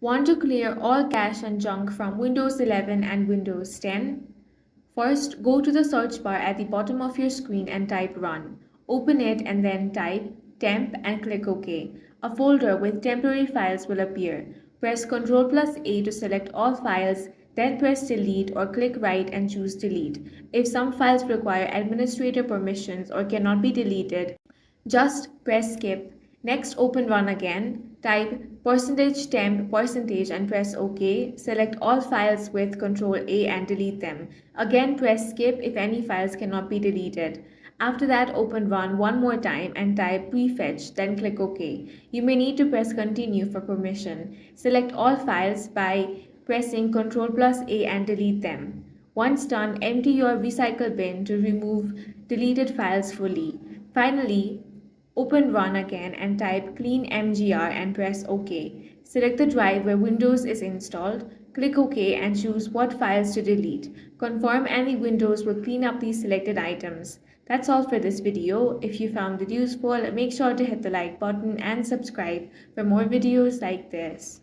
Want to clear all cache and junk from Windows 11 and Windows 10? First, go to the search bar at the bottom of your screen and type Run. Open it and then type temp and click OK. A folder with temporary files will appear. Press Ctrl+A to select all files, then press Delete or click Right and choose Delete. If some files require administrator permissions or cannot be deleted, just press Skip. Next, open Run again. Type %temp and press OK. Select all files with Ctrl+A and delete them. Again, press Skip if any files cannot be deleted. After that, open Run one more time and type prefetch, then click OK. You may need to press Continue for permission. Select all files by pressing Ctrl+A and delete them. Once done, empty your recycle bin to remove deleted files fully. Finally, open Run again and type clean mgr and press OK. Select the drive where Windows is installed, click OK and choose what files to delete. Confirm and the Windows will clean up these selected items. That's all for this video. If you found it useful, make sure to hit the like button and subscribe for more videos like this.